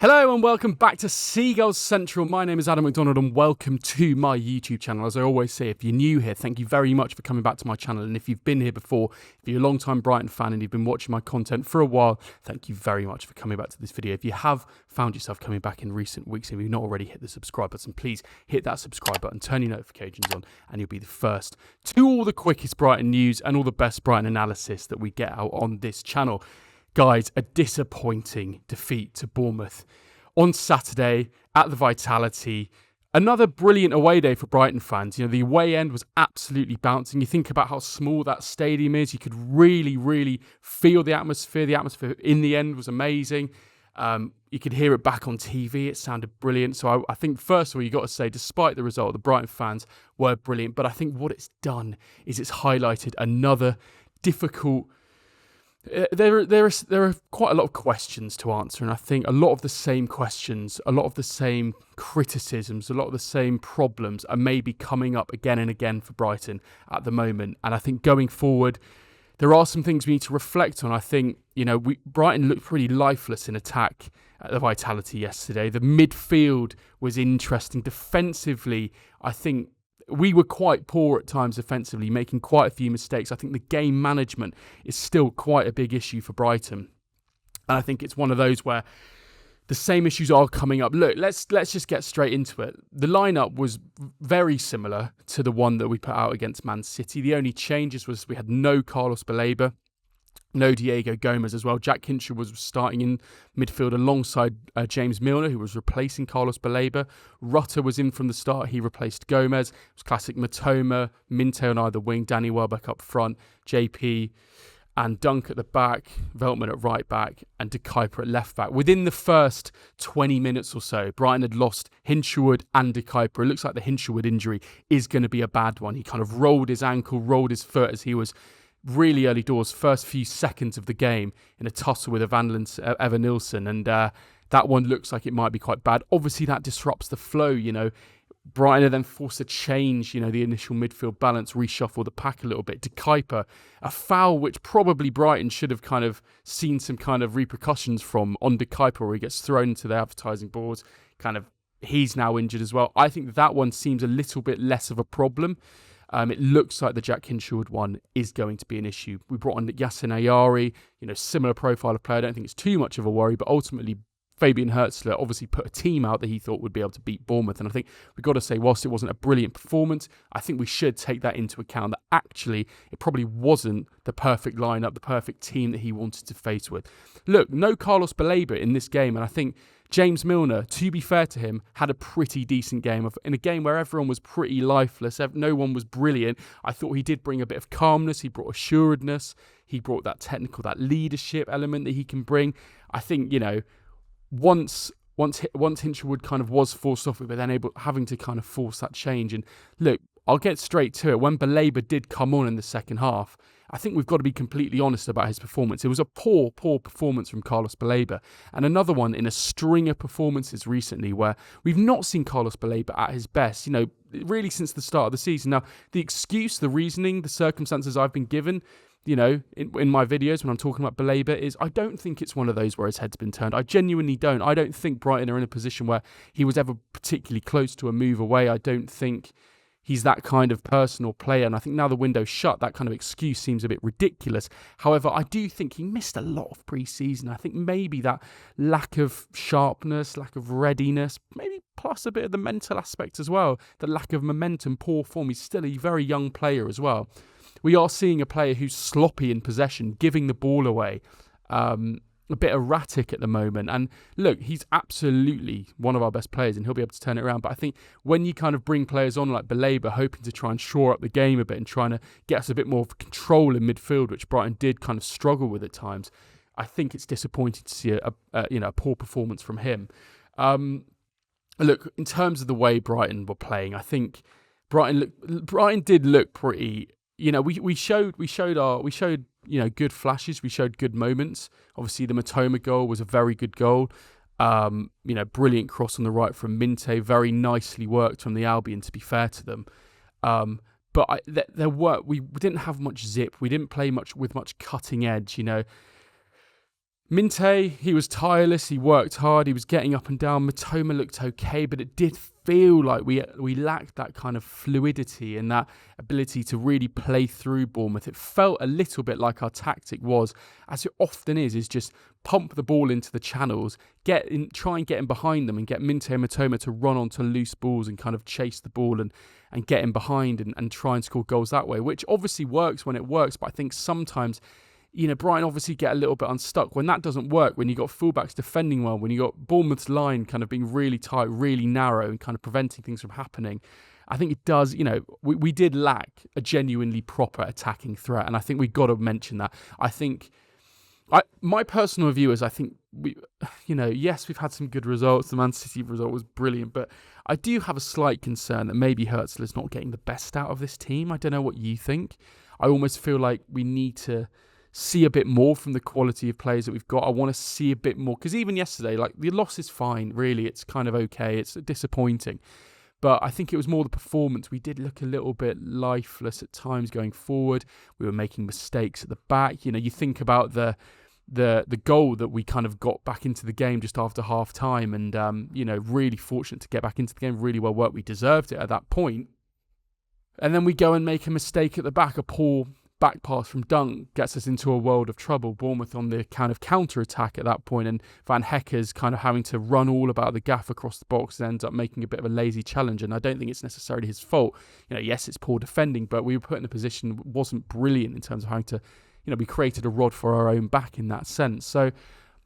Hello and welcome back to Seagulls Central. My name is Adam MacDonald and welcome to my YouTube channel. As I always say, if you're new here, thank you very much for coming back to my channel. And if you've been here before, if you're a long-time Brighton fan and you've been watching my content for a while, thank you very much for coming back to this video. If you have found yourself coming back in recent weeks and you've not already hit the subscribe button, please hit that subscribe button, turn your notifications on, and you'll be the first to all the quickest Brighton news and all the best Brighton analysis that we get out on this channel. Guys, a disappointing defeat to Bournemouth on Saturday at the Vitality. Another brilliant away day for Brighton fans. You know, the away end was absolutely bouncing. You think about how small that stadium is. You could really feel the atmosphere. The atmosphere in the end was amazing. You could hear it back on TV. It sounded brilliant. So I think, first of all, you got to say, despite the result, the Brighton fans were brilliant. But I think what it's done is it's highlighted another difficult... There are quite a lot of questions to answer, and I think a lot of the same questions, a lot of the same criticisms, a lot of the same problems are maybe coming up again and again for Brighton at the moment. And I think going forward, there are some things we need to reflect on. I think, you know, Brighton looked pretty lifeless in attack at the Vitality yesterday. The midfield was interesting. Defensively, I think we were quite poor at times defensively, making quite a few mistakes. I think the game management is still quite a big issue for Brighton. And I think it's one of those where the same issues are coming up. Look, let's just get straight into it. The lineup was very similar to the one that we put out against Man City. The only changes was we had no Carlos Baleba, no Diego Gomez as well. Jack Hinshelwood was starting in midfield alongside James Milner, who was replacing Carlos Baleba. Rutter was in from the start. He replaced Gomez. It was classic Mitoma, minteh on either wing, Danny Welbeck up front, JP and Dunk at the back, Veltman at right back, and Cuyper at left back. Within the first 20 minutes or so, Brighton had lost Hinshelwood and Cuyper. It looks like the Hinshelwood injury is going to be a bad one. He kind of rolled his ankle, rolled his foot as he was really early doors, first few seconds of the game in a tussle with Evan Nilsson, and that one looks like it might be quite bad. Obviously, that disrupts the flow, you know. Brighton are then forced to change, you know, the initial midfield balance, reshuffle the pack a little bit. To Cuyper, a foul which probably Brighton should have kind of seen some kind of repercussions from on De Cuyper, where he gets thrown into the advertising boards. He's now injured as well. I think that one seems a little bit less of a problem. It looks like the Jack Hinshelwood one is going to be an issue. We brought on Yasin Ayari, you know, similar profile of player. I don't think it's too much of a worry, but ultimately Fabian Hürzeler obviously put a team out that he thought would be able to beat Bournemouth. And I think we've got to say, whilst it wasn't a brilliant performance, I think we should take that into account, that actually it probably wasn't the perfect lineup, the perfect team that he wanted to face with. Look, no Carlos Baleba in this game, and I think James Milner, to be fair to him, had a pretty decent game. In a game where everyone was pretty lifeless, no one was brilliant, I thought he did bring a bit of calmness, he brought assuredness, he brought that technical, that leadership element that he can bring. I think, you know, once Hinshelwood kind of was forced off, we were then having to kind of force that change. And look, I'll get straight to it. When Baleba did come on in the second half, I think we've got to be completely honest about his performance. It was a poor performance from Carlos Baleba. And another one in a string of performances recently where we've not seen Carlos Baleba at his best, you know, really since the start of the season. Now, the excuse, the reasoning, the circumstances I've been given, you know, in my videos when I'm talking about Baleba is I don't think it's one of those where his head's been turned. I genuinely don't. I don't think Brighton are in a position where he was ever particularly close to a move away. I don't think he's that kind of person or player, and I think now the window's shut, that kind of excuse seems a bit ridiculous. However, I do think he missed a lot of pre-season. I think maybe that lack of sharpness, lack of readiness, maybe plus a bit of the mental aspect as well, the lack of momentum, poor form. He's still a very young player as well. We are seeing a player who's sloppy in possession, giving the ball away, a bit erratic at the moment. And look, he's absolutely one of our best players and he'll be able to turn it around. But I think when you kind of bring players on like Baleba, hoping to try and shore up the game a bit and trying to get us a bit more control in midfield, which Brighton did kind of struggle with at times, I think it's disappointing to see a poor performance from him. Look, in terms of the way Brighton were playing, I think Brighton did look pretty. You know, we showed you know, good flashes. We showed good moments. Obviously, the Mitoma goal was a very good goal. You know, brilliant cross on the right from minteh. Very nicely worked from the Albion, to be fair to them. But we didn't have much zip. We didn't play much with much cutting edge. You know, Minteh, he was tireless, he worked hard, he was getting up and down. Mitoma looked okay, but it did feel like we lacked that kind of fluidity and that ability to really play through Bournemouth. It felt a little bit like our tactic was, as it often is just pump the ball into the channels, try and get in behind them and get Minteh and Mitoma to run onto loose balls and kind of chase the ball and get in behind and try and score goals that way, which obviously works when it works, but I think sometimes Brighton obviously get a little bit unstuck when that doesn't work, when you've got fullbacks defending well, when you've got Bournemouth's line kind of being really tight, really narrow and kind of preventing things from happening. I think it does, we did lack a genuinely proper attacking threat, and I think we've got to mention that. I think, my personal view is I think yes, we've had some good results. The Man City result was brilliant, but I do have a slight concern that maybe Hurzeler's not getting the best out of this team. I don't know what you think. I almost feel like we need to see a bit more from the quality of players that we've got. I want to see a bit more, because even yesterday, the loss is fine, really. It's kind of okay. It's disappointing. But I think it was more the performance. We did look a little bit lifeless at times going forward. We were making mistakes at the back. You think about the goal that we kind of got back into the game just after half time and, really fortunate to get back into the game. Really well worked. We deserved it at that point. And then we go and make a mistake at the back, a poor back pass from Dunk gets us into a world of trouble. Bournemouth on the kind of counter-attack at that point, and Van Hecker's kind of having to run all about the gaff across the box and ends up making a bit of a lazy challenge, and I don't think it's necessarily his fault. Yes, it's poor defending, but we were put in a position that wasn't brilliant in terms of having to, we created a rod for our own back in that sense. So,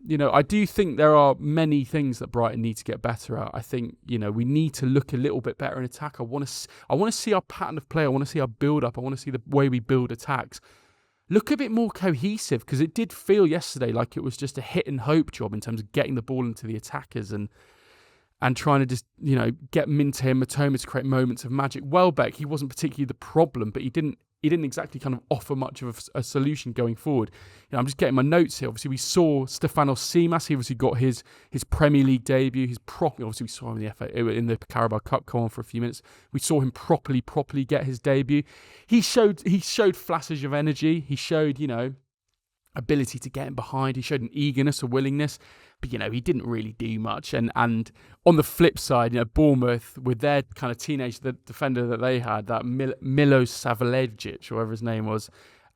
I do think there are many things that Brighton need to get better at. I think, we need to look a little bit better in attack. I want to see our pattern of play. I want to see our build-up. I want to see the way we build attacks look a bit more cohesive, because it did feel yesterday like it was just a hit and hope job in terms of getting the ball into the attackers and trying to just, get Minteh and Mitoma to create moments of magic. Welbeck, he wasn't particularly the problem, but he didn't exactly kind of offer much of a solution going forward. I'm just getting my notes here. Obviously, we saw Stefanos Tsimas. He obviously got his Premier League debut. Obviously, we saw him in the Carabao Cup go on for a few minutes. We saw him properly get his debut. He showed flashes of energy. He showed, ability to get in behind. He showed an eagerness, a willingness. But, he didn't really do much. And on the flip side, Bournemouth, with their kind of teenage defender that they had, that Milos Savljevic, whoever his name was,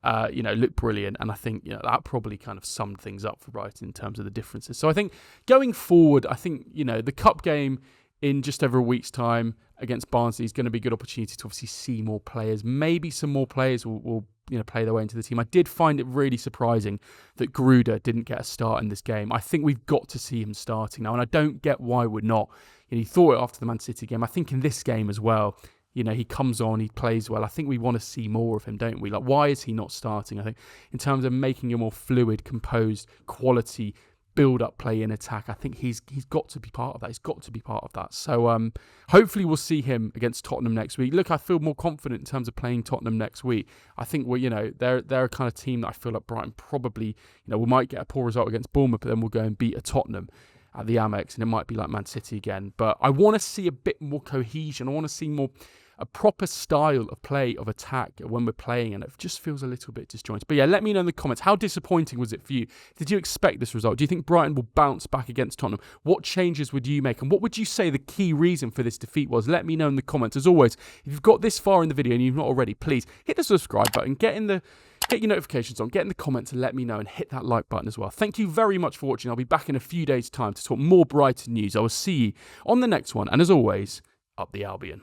looked brilliant. And I think, that probably kind of summed things up for Brighton in terms of the differences. So I think going forward, the cup game in just over a week's time against Barnsley is going to be a good opportunity to obviously see more players. Maybe some more players will play their way into the team. I did find it really surprising that Gruder didn't get a start in this game. I think we've got to see him starting now, and I don't get why we're not. He thought it after the Man City game. I think in this game as well, he comes on, he plays well. I think we want to see more of him, don't we? Why is he not starting? I think in terms of making a more fluid, composed, quality build-up play in attack, I think he's got to be part of that. He's got to be part of that. So hopefully we'll see him against Tottenham next week. Look, I feel more confident in terms of playing Tottenham next week. I think they're a kind of team that I feel like Brighton probably, we might get a poor result against Bournemouth, but then we'll go and beat a Tottenham at the Amex, and it might be like Man City again. But I want to see a bit more cohesion. I want to see a proper style of play, of attack when we're playing, and it just feels a little bit disjointed. But yeah, let me know in the comments, how disappointing was it for you? Did you expect this result? Do you think Brighton will bounce back against Tottenham? What changes would you make, and what would you say the key reason for this defeat was? Let me know in the comments. As always, if you've got this far in the video and you've not already, please hit the subscribe button, get your notifications on, get in the comments and let me know, and hit that like button as well. Thank you very much for watching. I'll be back in a few days' time to talk more Brighton news. I will see you on the next one, and as always, up the Albion.